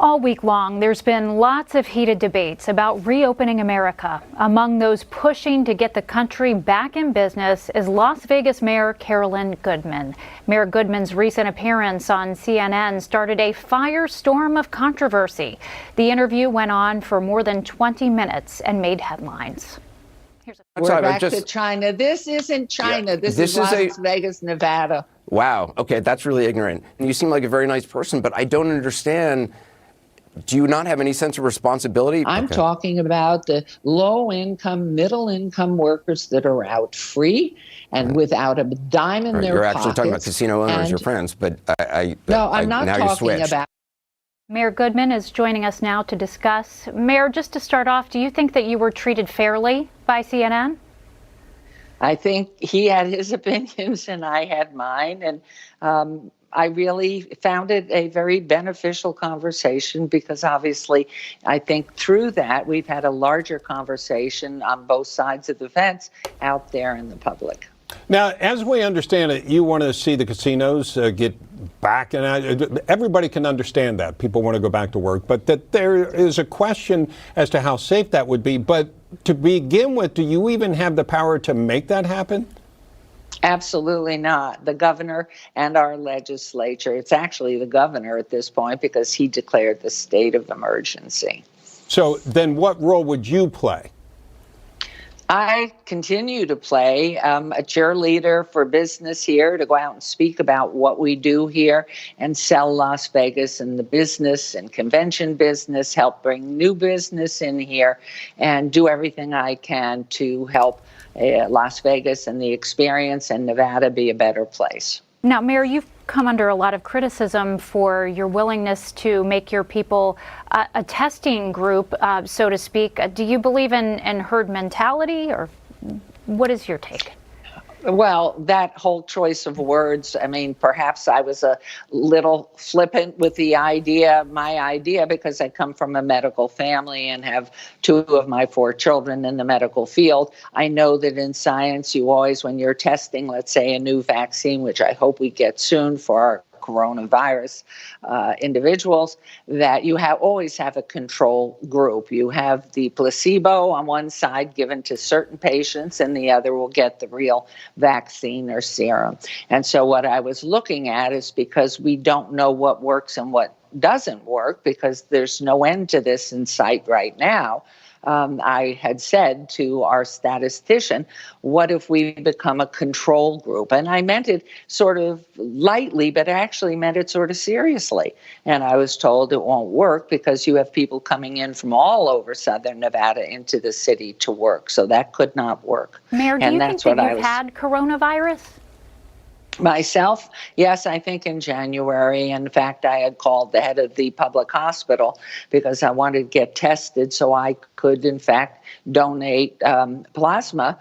All week long, there's been lots of heated debates about reopening America. Among those pushing to get the country back in business is Las Vegas Mayor Carolyn Goodman. Mayor Goodman's recent appearance on CNN started a firestorm of controversy. The interview went on for more than 20 minutes and made headlines. We're back to China. This isn't China. Yeah, this is Las Vegas, Nevada. Wow. Okay, that's really ignorant. You seem like a very nice person, but I don't understand. Do you not have any sense of responsibility? I'm talking about the low-income, middle-income workers that are out free and without a dime in their pockets. You're actually talking about casino owners, your friends, but no, I'm not talking about. Mayor Goodman is joining us now to discuss. Mayor, just to start off, do you think that you were treated fairly by CNN? I think he had his opinions and I had mine, and I really found it a very beneficial conversation because obviously I think through that we've had a larger conversation on both sides of the fence out there in the public. Now, as we understand it, you want to see the casinos get back, and everybody can understand that. People want to go back to work, but that there is a question as to how safe that would be. But to begin with, do you even have the power to make that happen? Absolutely not. The governor and our legislature, it's actually the governor at this point because he declared the state of emergency. So then what role would you play? I continue to play a cheerleader for business here, to go out and speak about what we do here and sell Las Vegas and the business and convention business, help bring new business in here, and do everything I can to help Las Vegas and the experience and Nevada be a better place. Now, Mayor, you've come under a lot of criticism for your willingness to make your people a testing group, so to speak. Do you believe in herd mentality, or what is your take? Well, that whole choice of words, I mean, perhaps I was a little flippant with the idea, my idea, because I come from a medical family and have 2 of my 4 children in the medical field. I know that in science, you always, when you're testing, let's say, a new vaccine, which I hope we get soon for our coronavirus individuals, that you always have a control group. You have the placebo on one side given to certain patients, and the other will get the real vaccine or serum. And so what I was looking at is, because we don't know what works and what doesn't work, because there's no end to this in sight right now, I had said to our statistician, what if we become a control group? And I meant it sort of lightly, but I actually meant it sort of seriously. And I was told it won't work because you have people coming in from all over Southern Nevada into the city to work. So that could not work. Mayor, do you think that you've had coronavirus? Myself, yes, I think in January. In fact, I had called the head of the public hospital because I wanted to get tested so I could, in fact, donate plasma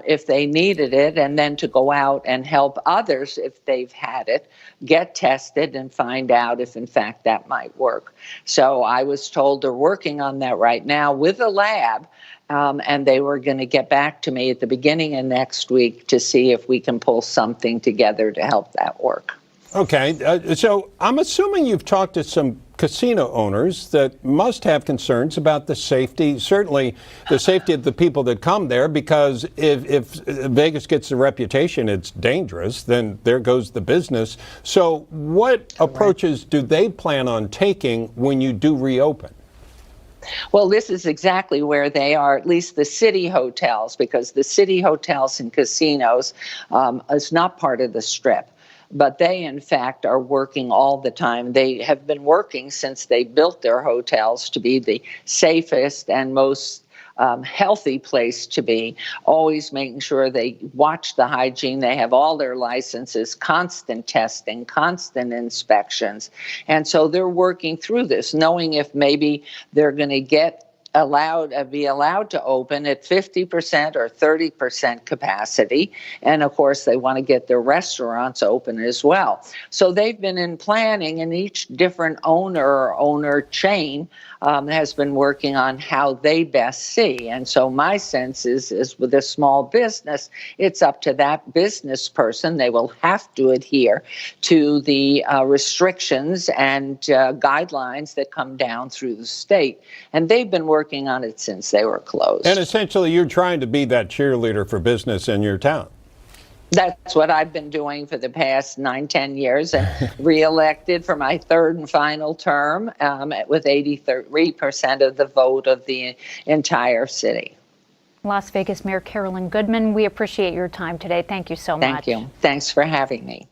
if they needed it, and then to go out and help others if they've had it, get tested and find out if, in fact, that might work. So I was told they're working on that right now with a lab. And they were going to get back to me at the beginning of next week to see if we can pull something together to help that work. Okay. So I'm assuming you've talked to some casino owners that must have concerns about the safety, certainly the safety of the people that come there, because if Vegas gets the reputation it's dangerous, then there goes the business. So what approaches do they plan on taking when you do reopen? Well, this is exactly where they are, at least the city hotels, because the city hotels and casinos is not part of the Strip. But they, in fact, are working all the time. They have been working since they built their hotels to be the safest and most healthy place to be, always making sure they watch the hygiene. They have all their licenses, constant testing, constant inspections. And so they're working through this, knowing if maybe they're going to get be allowed to open at 50% or 30% capacity. And of course, they want to get their restaurants open as well. So they've been in planning, and each different owner chain has been working on how they best see. And so my sense is with a small business, it's up to that business person. They will have to adhere to the restrictions and guidelines that come down through the state. And they've been working on it since they were closed. And essentially, you're trying to be that cheerleader for business in your town. That's what I've been doing for the past 9-10 years, and reelected for my third and final term with 83% of the vote of the entire city. Las Vegas Mayor Carolyn Goodman, we appreciate your time today. Thank you so much. Thank you. Thanks for having me.